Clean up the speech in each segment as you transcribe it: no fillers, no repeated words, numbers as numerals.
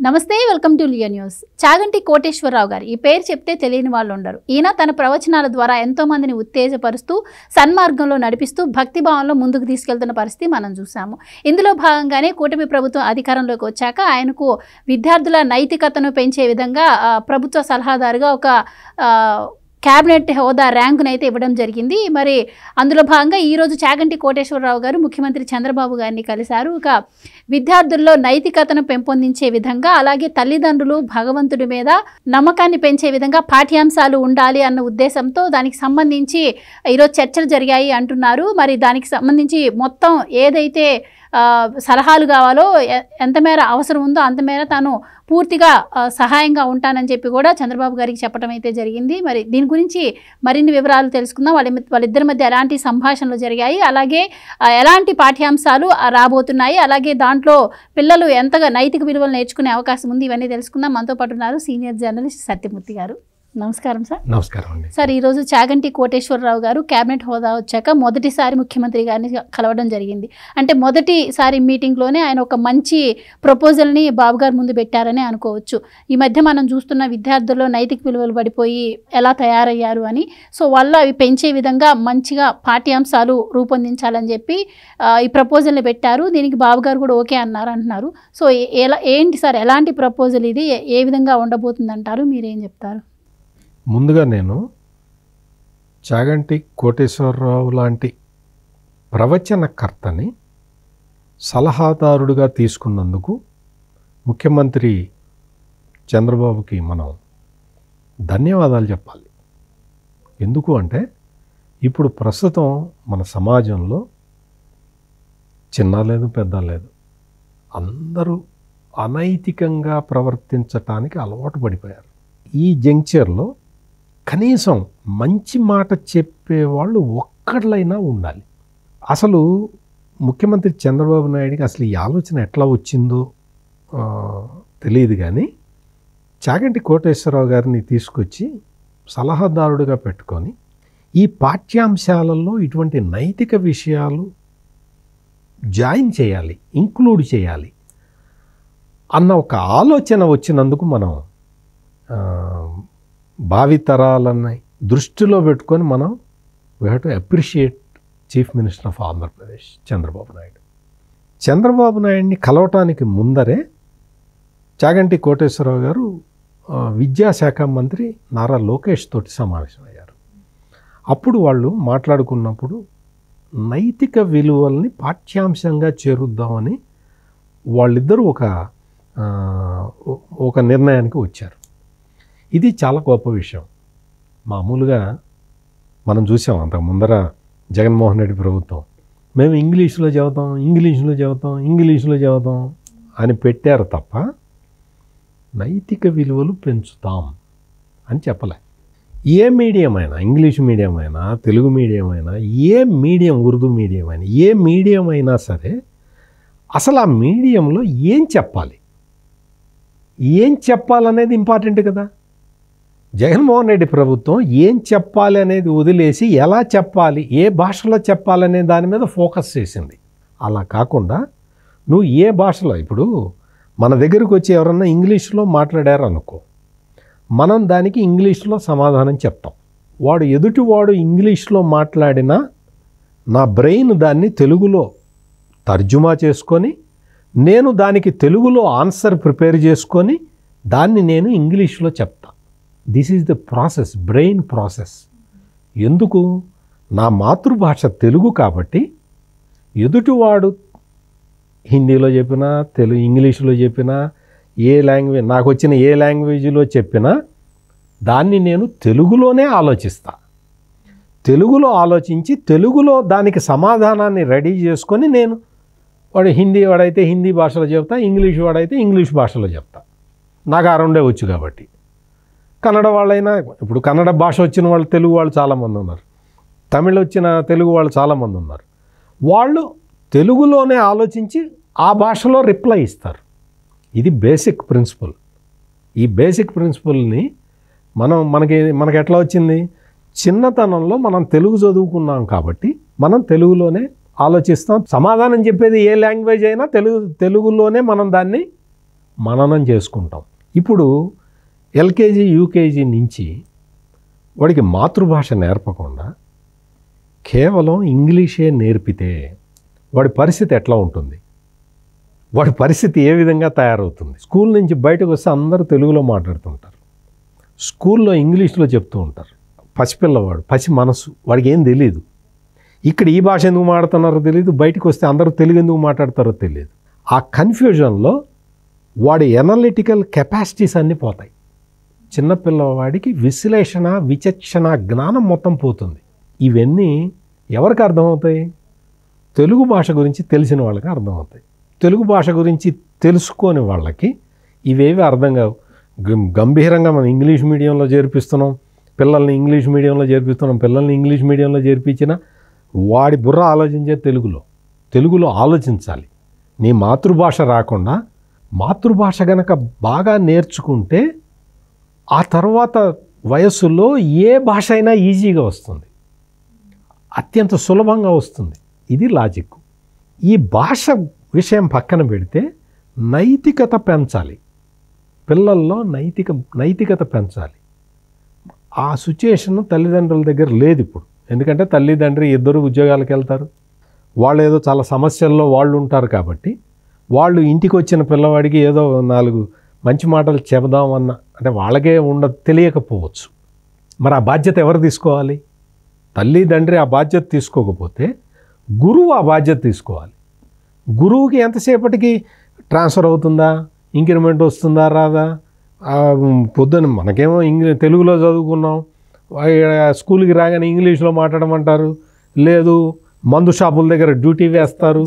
నమస్తే, welcome to Leo news. Chaganti Koteswararao గారు ఈ పేరు చెప్తే తెలియని వాళ్ళు ఉండరు. ఈయన తన ప్రవచనాల ద్వారా ఎంతో మందిని ఉత్తేజపరుస్తూ సన్మార్గంలో నడిపిస్తూ భక్తిభావంలో ముందుకు తీసుకెళ్తున్న పరిస్థితి మనం చూసాము. ఇందులో భాగంగానే కూటమి ప్రభుత్వం అధికారంలోకి వచ్చాక ఆయనకు విద్యార్థుల నైతికతను పెంచే విధంగా ప్రభుత్వ సలహాదారుగా ఒక క్యాబినెట్ హోదా ర్యాంకునైతే ఇవ్వడం జరిగింది. మరి అందులో భాగంగా ఈరోజు చాగంటి కోటేశ్వరరావు గారు ముఖ్యమంత్రి చంద్రబాబు గారిని కలిశారు. ఒక విద్యార్థుల్లో నైతికతను పెంపొందించే విధంగా, అలాగే తల్లిదండ్రులు భగవంతుడి మీద నమ్మకాన్ని పెంచే విధంగా పాఠ్యాంశాలు ఉండాలి అన్న ఉద్దేశంతో దానికి సంబంధించి ఈరోజు చర్చలు జరిగాయి అంటున్నారు. మరి దానికి సంబంధించి మొత్తం ఏదైతే సలహాలు కావాలో, ఎంత మేర అవసరం ఉందో అంత మేర తాను పూర్తిగా సహాయంగా ఉంటానని చెప్పి కూడా చంద్రబాబు గారికి చెప్పడం అయితే జరిగింది. మరి దీని గురించి మరిన్ని వివరాలు తెలుసుకుందాం. వాళ్ళిద్దరి మధ్య ఎలాంటి సంభాషణలు జరిగాయి, అలాగే ఎలాంటి పాఠ్యాంశాలు రాబోతున్నాయి, అలాగే దాంట్లో పిల్లలు ఎంతగా నైతిక విలువలు నేర్చుకునే అవకాశం ఉంది, ఇవన్నీ తెలుసుకుందాం. మనతో పాటు ఉన్నారు సీనియర్ జర్నలిస్ట్ సత్యమూర్తి గారు. నమస్కారం సార్. నమస్కారం అండి. సార్, ఈరోజు చాగంటి కోటేశ్వరరావు గారు క్యాబినెట్ హోదా వచ్చాక మొదటిసారి ముఖ్యమంత్రి గారిని కలవడం జరిగింది. అంటే మొదటిసారి మీటింగ్లోనే ఆయన ఒక మంచి ప్రపోజల్ని బాబు గారు ముందు పెట్టారని అనుకోవచ్చు. ఈ మధ్య మనం చూస్తున్న విద్యార్థుల్లో నైతిక విలువలు పడిపోయి ఎలా తయారయ్యారు అని, సో వాళ్ళు అవి పెంచే విధంగా మంచిగా పాఠ్యాంశాలు రూపొందించాలని చెప్పి ఈ ప్రపోజల్ని పెట్టారు. దీనికి బాబు గారు కూడా ఓకే అంటున్నారు. సో ఏంటి సార్, ఎలాంటి ప్రపోజల్ ఇది, ఏ విధంగా ఉండబోతుంది అంటారు, మీరేం చెప్తారు? ముందుగా నేను చాగంటి కోటేశ్వరరావు లాంటి ప్రవచనకర్తని సలహాదారుడిగా తీసుకున్నందుకు ముఖ్యమంత్రి చంద్రబాబుకి మనం ధన్యవాదాలు చెప్పాలి. ఎందుకు అంటే ఇప్పుడు ప్రస్తుతం మన సమాజంలో చిన్న లేదు పెద్ద లేదు, అందరూ అనైతికంగా ప్రవర్తించటానికి అలవాటు పడిపోయారు. ఈ జంక్చర్లో కనీసం మంచి మాట చెప్పేవాళ్ళు ఒక్కళ్ళైనా ఉండాలి. అసలు ముఖ్యమంత్రి చంద్రబాబు నాయుడికి అసలు ఈ ఆలోచన ఎట్లా వచ్చిందో తెలియదు, కానీ చాగంటి కోటేశ్వరరావు గారిని తీసుకొచ్చి సలహాదారుడిగా పెట్టుకొని ఈ పాఠ్యాంశాలలో ఇటువంటి నైతిక విషయాలు జాయిన్ చేయాలి, ఇంక్లూడ్ చేయాలి అన్న ఒక ఆలోచన వచ్చినందుకు మనం భావితరాలని దృష్టిలో పెట్టుకొని మనం we have to appreciate chief minister of Andhra Pradesh Chandrababu Naidu. Chandrababu నాయుడిని కలవటానికి ముందరే చాగంటి కోటేశ్వరరావు గారు విద్యాశాఖ మంత్రి నారా లోకేష్ తోటి సమావేశమయ్యారు. అప్పుడు వాళ్ళు మాట్లాడుకున్నప్పుడు నైతిక విలువల్ని పాఠ్యాంశంగా చేరుద్దామని వాళ్ళిద్దరూ ఒక నిర్ణయానికి వచ్చారు. ఇది చాలా గొప్ప విషయం. మామూలుగా మనం చూసాం అంతకు ముందర జగన్మోహన్ రెడ్డి ప్రభుత్వం మేము ఇంగ్లీష్లో చదువుతాం అని పెట్టారు తప్ప నైతిక విలువలు పెంచుతాం అని చెప్పలే. ఏ మీడియం అయినా, ఇంగ్లీష్ మీడియం అయినా, తెలుగు మీడియం అయినా, ఏ మీడియం, ఉర్దూ మీడియం అయినా, ఏ మీడియం అయినా సరే అసలు ఆ మీడియంలో ఏం చెప్పాలనేది ఇంపార్టెంట్ కదా. జగన్మోహన్ రెడ్డి ప్రభుత్వం ఏం చెప్పాలి అనేది వదిలేసి ఎలా చెప్పాలి, ఏ భాషలో చెప్పాలనే దాని మీద ఫోకస్ చేసింది. అలా కాకుండా నువ్వు ఏ భాషలో, ఇప్పుడు మన దగ్గరకు వచ్చి ఎవరన్నా ఇంగ్లీష్లో మాట్లాడారు అనుకో, మనం దానికి ఇంగ్లీష్లో సమాధానం చెప్తాం. ఎదుటివాడు ఇంగ్లీష్లో మాట్లాడినా నా బ్రెయిన్ దాన్ని తెలుగులో తర్జుమా చేసుకొని, నేను దానికి తెలుగులో ఆన్సర్ ప్రిపేర్ చేసుకొని దాన్ని నేను ఇంగ్లీష్లో చెప్తా. This is the process, brain process. ఎందుకు? నా మాతృభాష తెలుగు కాబట్టి ఎదుటివాడు హిందీలో చెప్పినా, ఇంగ్లీష్లో చెప్పినా, నాకు వచ్చిన ఏ లాంగ్వేజ్లో చెప్పినా దాన్ని నేను తెలుగులోనే ఆలోచిస్తా. తెలుగులో ఆలోచించి తెలుగులో దానికి సమాధానాన్ని రెడీ చేసుకొని నేను వాడైతే హిందీ భాషలో చెప్తా, ఇంగ్లీష్ వాడైతే ఇంగ్లీష్ భాషలో చెప్తా. నాకు ఆ రెండే వచ్చు కాబట్టి. కన్నడ వాళ్ళైనా, ఇప్పుడు కన్నడ భాష వచ్చిన వాళ్ళు తెలుగు వాళ్ళు చాలామంది ఉన్నారు, తమిళ వచ్చిన తెలుగు వాళ్ళు చాలామంది ఉన్నారు. వాళ్ళు తెలుగులోనే ఆలోచించి ఆ భాషలో రిప్లై ఇస్తారు. ఇది బేసిక్ ప్రిన్సిపల్. ఈ బేసిక్ ప్రిన్సిపల్ని మనకి ఎట్లా వచ్చింది? చిన్నతనంలో మనం తెలుగు చదువుకున్నాం కాబట్టి మనం తెలుగులోనే ఆలోచిస్తాం. సమాధానం చెప్పేది ఏ లాంగ్వేజ్ అయినా తెలుగులోనే మనం దాన్ని మననం చేసుకుంటాం. ఇప్పుడు ఎల్కేజీ యూకేజీ నుంచి వాడికి మాతృభాష నేర్పకుండా కేవలం ఇంగ్లీషే నేర్పితే వాడి పరిస్థితి ఎట్లా ఉంటుంది? వాడి పరిస్థితి ఏ విధంగా తయారవుతుంది? స్కూల్ నుంచి బయటకు వస్తే అందరూ తెలుగులో మాట్లాడుతుంటారు, స్కూల్లో ఇంగ్లీష్లో చెప్తూ ఉంటారు. పసిపిల్లవాడు, పసి మనసు, వాడికి ఏం తెలియదు. ఇక్కడ ఈ భాష ఎందుకు మాట్లాడుతున్నారో తెలియదు, బయటకు వస్తే అందరూ తెలుగు ఎందుకు మాట్లాడతారో తెలియదు. ఆ కన్ఫ్యూజన్లో వాడి ఎనలిటికల్ కెపాసిటీస్ అన్నీ పోతాయి. చిన్నపిల్లవాడికి విశ్లేషణ, విచక్షణ, జ్ఞానం మొత్తం పోతుంది. ఇవన్నీ ఎవరికి అర్థమవుతాయి? తెలుగు భాష గురించి తెలిసిన వాళ్ళకి అర్థమవుతాయి. తెలుగు భాష గురించి తెలుసుకోని వాళ్ళకి ఇవేవి అర్థం కావు. గంభీరంగా మనం ఇంగ్లీష్ మీడియంలో చేర్పిస్తున్నాం, పిల్లల్ని ఇంగ్లీష్ మీడియంలో చేర్పిస్తున్నాం. పిల్లల్ని ఇంగ్లీష్ మీడియంలో చేర్పించిన వాడి బుర్ర ఆలోచించే తెలుగులో ఆలోచించాలి. నీ మాతృభాష రాకుండా మాతృభాష గనక బాగా నేర్చుకుంటే ఆ తర్వాత వయస్సులో ఏ భాష అయినా ఈజీగా వస్తుంది, అత్యంత సులభంగా వస్తుంది. ఇది లాజిక్. ఈ భాష విషయం పక్కన పెడితే నైతికత పెంచాలి, పిల్లల్లో నైతికత పెంచాలి. ఆ సిచ్యుయేషన్ తల్లిదండ్రుల దగ్గర లేదు ఇప్పుడు. ఎందుకంటే తల్లిదండ్రి ఇద్దరు ఉద్యోగాలకు వెళ్తారు, వాళ్ళు ఏదో చాలా సమస్యల్లో వాళ్ళు ఉంటారు. కాబట్టి వాళ్ళు ఇంటికి వచ్చిన పిల్లవాడికి ఏదో 4 మంచి మాటలు చెబుదామన్న అంటే వాళ్ళకే తెలియకపోవచ్చు. మరి ఆ బాధ్యత ఎవరు తీసుకోవాలి? తల్లిదండ్రి ఆ బాధ్యత తీసుకోకపోతే గురువు ఆ బాధ్యత తీసుకోవాలి. గురువుకి ఎంతసేపటికి ట్రాన్స్ఫర్ అవుతుందా, ఇంక్రిమెంట్ వస్తుందా రాదా, పొద్దున్న మనకేమో తెలుగులో చదువుకున్నాం, స్కూల్కి రాగానే ఇంగ్లీష్లో మాట్లాడమంటారు, లేదు మందు షాపుల దగ్గర డ్యూటీ వేస్తారు,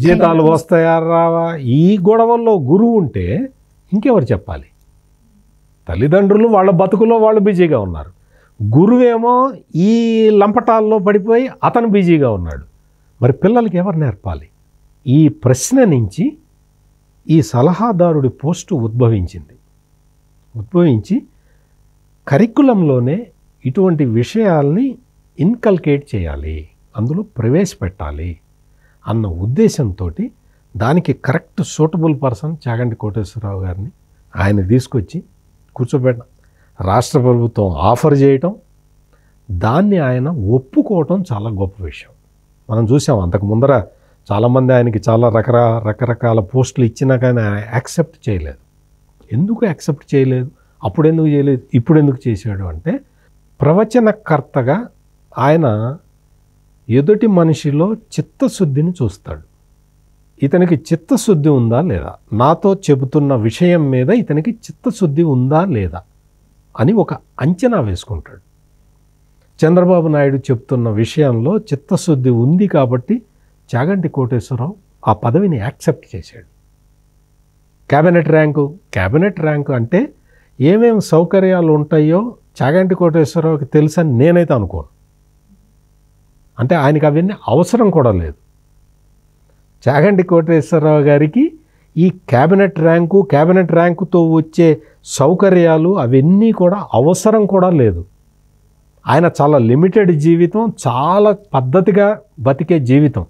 జీతాలు వస్తాయా రావా. ఈ గొడవల్లో గురువు ఉంటే ఇంకెవరు చెప్పాలి? తల్లిదండ్రులు వాళ్ళ బతుకులో వాళ్ళు బిజీగా ఉన్నారు, గురువేమో ఈ లంపటాల్లో పడిపోయి అతను బిజీగా ఉన్నాడు. మరి పిల్లలకి ఎవరు నేర్పాలి? ఈ ప్రశ్న నుంచి ఈ సలహాదారుడి పోస్టు ఉద్భవించి కరికులంలోనే ఇటువంటి విషయాల్ని ఇన్కల్కేట్ చేయాలి, అందులో ప్రవేశపెట్టాలి అన్న ఉద్దేశంతో దానికి correct suitable person Chaganti Koteswararao గారిని ఆయన తీసుకొచ్చి కూర్చోబెట్టడం, రాష్ట్ర ప్రభుత్వం ఆఫర్ చేయటం, దాన్ని ఆయన ఒప్పుకోవటం చాలా గొప్ప విషయం. మనం చూసాం అంతకు ముందర చాలామంది ఆయనకి చాలా రకరకాల పోస్టులు ఇచ్చినా కానీ ఆయన యాక్సెప్ట్ చేయలేదు. ఎందుకు యాక్సెప్ట్ చేయలేదు? అప్పుడు ఎందుకు చేయలేదు, ఇప్పుడు ఎందుకు చేశాడు అంటే, ప్రవచనకర్తగా ఆయన ఎదుటి మనిషిలో చిత్తశుద్ధిని చూస్తాడు. ఇతనికి చిత్తశుద్ధి ఉందా లేదా, నాతో చెబుతున్న విషయం మీద ఇతనికి చిత్తశుద్ధి ఉందా లేదా అని ఒక అంచనా వేసుకుంటాడు. చంద్రబాబు నాయుడు చెప్తున్న విషయంలో చిత్తశుద్ధి ఉంది కాబట్టి చాగంటి కోటేశ్వరరావు ఆ పదవిని యాక్సెప్ట్ చేశాడు. క్యాబినెట్ ర్యాంకు అంటే ఏమేమి సౌకర్యాలు ఉంటాయో చాగంటి కోటేశ్వరరావుకి తెలుసని నేనైతే అనుకోను. అంటే ఆయనకి అవన్నీ అవసరం కూడా లేదు. చాగంటి కోటేశ్వరరావు గారికి ఈ క్యాబినెట్ ర్యాంకుతో వచ్చే సౌకర్యాలు అవన్నీ కూడా అవసరం కూడా లేదు. ఆయన చాలా లిమిటెడ్ జీవితం, చాలా పద్ధతిగా బతికే జీవితం.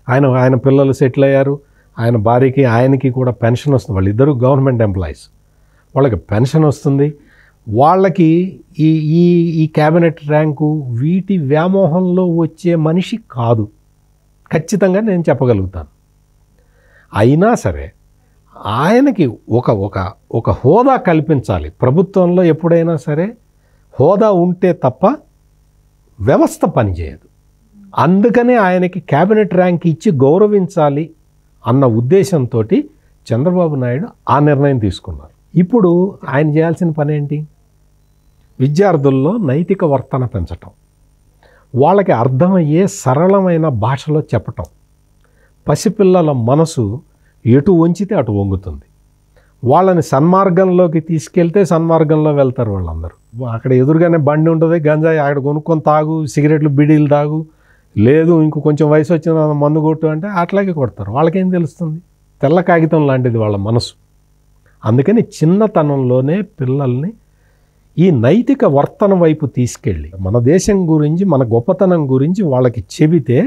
ఆయన పిల్లలు సెటిల్ అయ్యారు, ఆయన భార్యకి ఆయనకి కూడా పెన్షన్ వస్తుంది. వాళ్ళిద్దరూ గవర్నమెంట్ ఎంప్లాయీస్, వాళ్ళకి పెన్షన్ వస్తుంది. వాళ్ళకి ఈ క్యాబినెట్ ర్యాంకు వీటి వ్యామోహంలో వచ్చే మనిషి కాదు, ఖచ్చితంగా నేను చెప్పగలుగుతాను. అయినా సరే ఆయనకి ఒక హోదా కల్పించాలి. ప్రభుత్వంలో ఎప్పుడైనా సరే హోదా ఉంటే తప్ప వ్యవస్థ పనిచేయదు. అందుకనే ఆయనకి క్యాబినెట్ ర్యాంక్ ఇచ్చి గౌరవించాలి అన్న ఉద్దేశంతో చంద్రబాబు నాయుడు ఆ నిర్ణయం తీసుకున్నారు. ఇప్పుడు ఆయన చేయాల్సిన పని ఏంటి? విద్యార్థుల్లో నైతిక వర్తన పెంచటం, వాళ్ళకి అర్థమయ్యే సరళమైన భాషలో చెప్పటం. పసిపిల్లల మనసు ఎటు వంచితే అటు వంగుతుంది. వాళ్ళని సన్మార్గంలోకి తీసుకెళ్తే సన్మార్గంలో వెళ్తారు వాళ్ళందరూ. అక్కడ ఎదురుగానే బండి ఉంటుంది, గంజాయి అక్కడ కొనుక్కొని తాగు, సిగరెట్లు బీడీలు తాగు, లేదు ఇంకో కొంచెం వయసు వచ్చిన మందు కొట్టు అంటే అట్లాగే కొడతారు. వాళ్ళకేం తెలుస్తుంది? తెల్ల కాగితం లాంటిది వాళ్ళ మనసు. అందుకని చిన్నతనంలోనే పిల్లల్ని ఈ నైతిక వర్తన వైపు తీసుకెళ్ళి మన దేశం గురించి, మన గొప్పతనం గురించి వాళ్ళకి చెబితే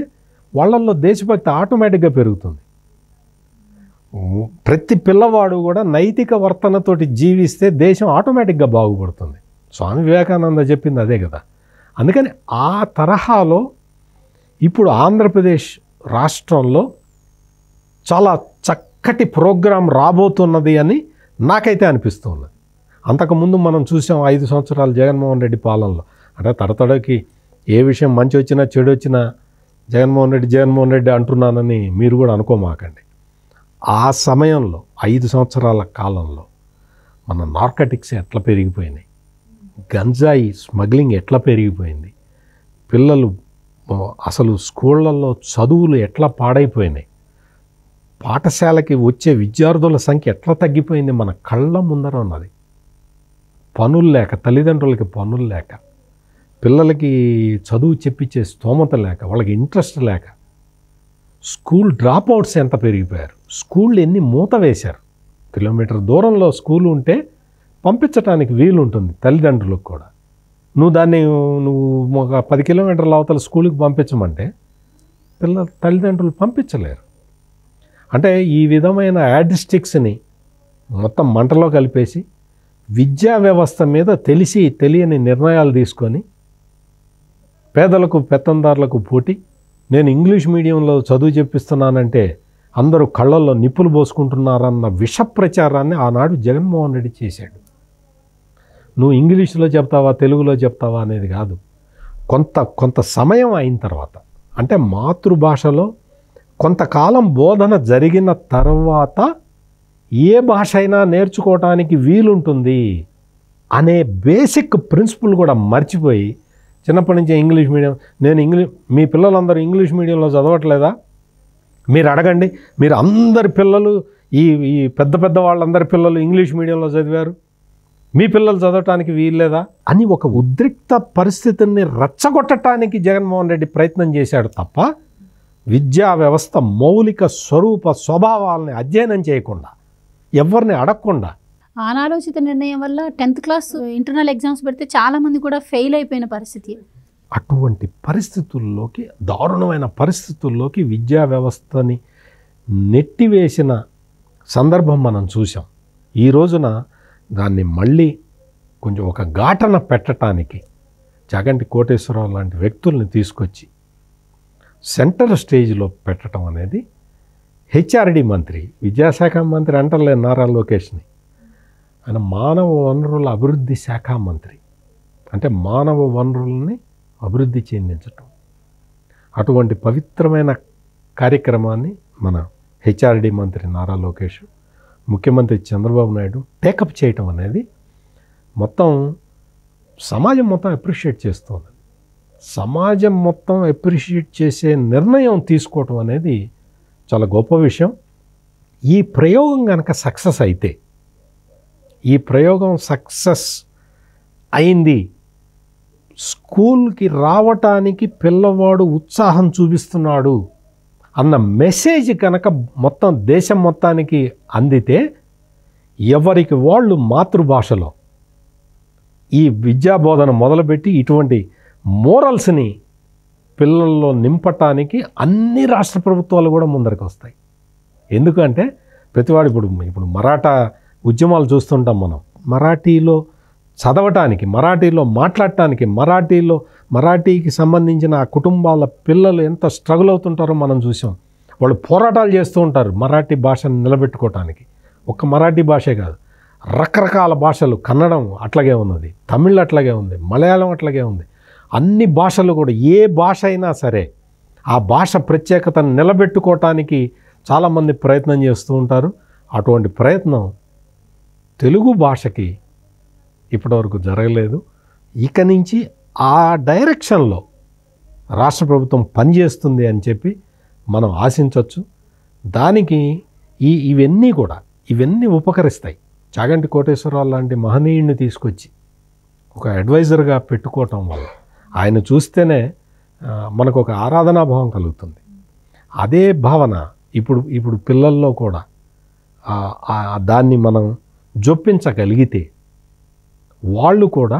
వాళ్ళల్లో దేశభక్తి ఆటోమేటిక్గా పెరుగుతుంది. ప్రతి పిల్లవాడు కూడా నైతిక వర్తనతోటి జీవిస్తే దేశం ఆటోమేటిక్గా బాగుపడుతుంది. స్వామి వివేకానంద చెప్పింది అదే కదా. అందుకని ఆ తరహాలో ఇప్పుడు ఆంధ్రప్రదేశ్ రాష్ట్రంలో చాలా చక్కటి ప్రోగ్రాం రాబోతున్నది అని నాకైతే అనిపిస్తున్నది. అంతకుముందు మనం చూసాం 5 సంవత్సరాలు జగన్మోహన్ రెడ్డి పాలనలో, అంటే తడతడకి ఏ విషయం మంచి వచ్చినా చెడు వచ్చినా జగన్మోహన్ రెడ్డి అంటున్నానని మీరు కూడా అనుకోమాకండి. ఆ సమయంలో 5 సంవత్సరాల కాలంలో మన నార్కటిక్స్ ఎట్లా పెరిగిపోయినాయి, గంజాయి స్మగ్లింగ్ ఎట్లా పెరిగిపోయింది, పిల్లలు అసలు స్కూళ్ళల్లో చదువులు ఎట్లా పాడైపోయినాయి, పాఠశాలకి వచ్చే విద్యార్థుల సంఖ్య ఎట్లా తగ్గిపోయింది మన కళ్ళ ముందర ఉన్నది. పనులు లేక, తల్లిదండ్రులకి పనులు లేక, పిల్లలకి చదువు చెప్పించే స్తోమత లేక, వాళ్ళకి ఇంట్రెస్ట్ లేక, స్కూల్ డ్రాప్ అవుట్స్ ఎంత పెరిగిపోయారు, స్కూళ్ళు ఎన్ని మూత వేశారు. కిలోమీటర్ దూరంలో స్కూల్ ఉంటే పంపించడానికి వీలు ఉంటుంది తల్లిదండ్రులకు కూడా. నువ్వు ఒక 10 కిలోమీటర్ల అవతల స్కూల్కి పంపించమంటే తల్లిదండ్రులు పంపించలేరు. అంటే ఈ విధమైన యాడిస్టిక్స్ని మొత్తం మంటలో కలిపేసి విద్యా వ్యవస్థ మీద తెలియని నిర్ణయాలు తీసుకొని పేదలకు పెత్తందారులకు పోటీ, నేను ఇంగ్లీష్ మీడియంలో చదువు చెప్పిస్తున్నానంటే అందరూ కళ్ళల్లో నిప్పులు పోసుకుంటున్నారన్న విష ప్రచారాన్ని ఆనాడు జగన్మోహన్ రెడ్డి చేశాడు. నువ్వు ఇంగ్లీష్లో చెప్తావా తెలుగులో చెప్తావా అనేది కాదు, కొంత సమయం అయిన తర్వాత, అంటే మాతృభాషలో కొంతకాలం బోధన జరిగిన తర్వాత ఏ భాష అయినా నేర్చుకోవటానికి వీలుంటుంది అనే బేసిక్ ప్రిన్సిపల్ కూడా మర్చిపోయి చిన్నప్పటి నుంచే ఇంగ్లీష్ మీడియం, మీ పిల్లలందరూ ఇంగ్లీష్ మీడియంలో చదవట్లేదా, మీరు అడగండి, మీరు అందరి పిల్లలు ఈ పెద్ద వాళ్ళందరి పిల్లలు ఇంగ్లీష్ మీడియంలో చదివారు, మీ పిల్లలు చదవటానికి వీల్లేదా అని ఒక ఉద్రిక్త పరిస్థితిని రెచ్చగొట్టడానికి జగన్మోహన్ రెడ్డి ప్రయత్నం చేశాడు తప్ప విద్యా వ్యవస్థ మౌలిక స్వరూప స్వభావాలని అధ్యయనం చేయకుండా, ఎవరిని అడగకుండా. అనాలోచిత నిర్ణయం వల్ల 10th క్లాస్ ఇంటర్నల్ ఎగ్జామ్స్ పెడితే చాలామంది కూడా ఫెయిల్ అయిపోయిన పరిస్థితి. అటువంటి పరిస్థితుల్లోకి, దారుణమైన పరిస్థితుల్లోకి విద్యా వ్యవస్థని నెట్టివేసిన సందర్భం మనం చూసాం. ఈ రోజున దాన్ని మళ్ళీ కొంచెం ఒక ఘాటన పెట్టడానికి చాగంటి కోటేశ్వరరావు లాంటి వ్యక్తుల్ని తీసుకొచ్చి సెంటర్ స్టేజ్లో పెట్టడం అనేది, హెచ్ఆర్డి మంత్రి, విద్యాశాఖ మంత్రి అంటలేదు నారా లోకేష్ని, ఆయన మానవ వనరుల అభివృద్ధి శాఖ మంత్రి, అంటే మానవ వనరులని అభివృద్ధి చెందించటం. అటువంటి పవిత్రమైన కార్యక్రమాన్ని మన హెచ్ఆర్డి మంత్రి నారా లోకేష్, ముఖ్యమంత్రి చంద్రబాబు నాయుడు టేకప్ చేయటం అనేది మొత్తం సమాజం మొత్తం అప్రిషియేట్ చేస్తుంది. సమాజం మొత్తం అప్రిషియేట్ చేసే నిర్ణయం తీసుకోవటం అనేది చాలా గొప్ప విషయం. ఈ ప్రయోగం కనుక సక్సెస్ అయితే, ఈ ప్రయోగం సక్సెస్ అయింది, స్కూల్కి రావటానికి పిల్లవాడు ఉత్సాహం చూపిస్తున్నాడు అన్న మెసేజ్ కనుక మొత్తం దేశం మొత్తానికి అందితే, ఎవరికి వాళ్ళు మాతృభాషలో ఈ విద్యాబోధన మొదలుపెట్టి ఇటువంటి మోరల్స్ని పిల్లల్లో నింపటానికి అన్ని రాష్ట్ర ప్రభుత్వాలు కూడా ముందరికి వస్తాయి. ఎందుకంటే ప్రతివాడు ఇప్పుడు మరాఠా ఉద్యమాలు చూస్తుంటాం మనం. మరాఠీలో చదవటానికి, మరాఠీలో మాట్లాడటానికి, మరాఠీకి సంబంధించిన ఆ కుటుంబాల పిల్లలు ఎంత స్ట్రగుల్ అవుతుంటారో మనం చూసాం. వాళ్ళు పోరాటాలు చేస్తూ ఉంటారు మరాఠీ భాషను నిలబెట్టుకోవటానికి. ఒక్క మరాఠీ భాషే కాదు, రకరకాల భాషలు, కన్నడం అట్లాగే ఉన్నది, తమిళ్ అట్లాగే ఉంది, మలయాళం అట్లాగే ఉంది. అన్ని భాషలు కూడా, ఏ భాష అయినా సరే ఆ భాష ప్రత్యేకతను నిలబెట్టుకోవటానికి చాలామంది ప్రయత్నం చేస్తూ ఉంటారు. అటువంటి ప్రయత్నం తెలుగు భాషకి ఇప్పటివరకు జరగలేదు. ఇక నుంచి ఆ డైరెక్షన్లో రాష్ట్ర ప్రభుత్వం పనిచేస్తుంది అని చెప్పి మనం ఆశించవచ్చు. దానికి ఇవన్నీ ఉపకరిస్తాయి. చాగంటి కోటేశ్వరరావు లాంటి మహనీయుడిని తీసుకొచ్చి ఒక అడ్వైజర్గా పెట్టుకోవటం వల్ల ఆయన చూస్తేనే మనకు ఒక ఆరాధనాభావం కలుగుతుంది. అదే భావన ఇప్పుడు పిల్లల్లో కూడా దాన్ని మనం జొప్పించగలిగితే వాళ్ళు కూడా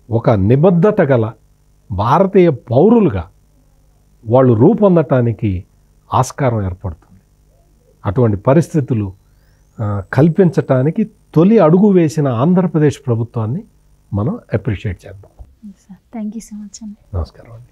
ఒక నిబద్ధత గల భారతీయ పౌరులుగా వాళ్ళు రూపొందటానికి ఆస్కారం ఏర్పడుతుంది. అటువంటి పరిస్థితులు కల్పించటానికి తొలి అడుగు వేసిన ఆంధ్రప్రదేశ్ ప్రభుత్వాన్ని మనం అప్రిషియేట్ చేద్దాం. థ్యాంక్ యూ సో మచ్ అండి. నమస్కారం అండి.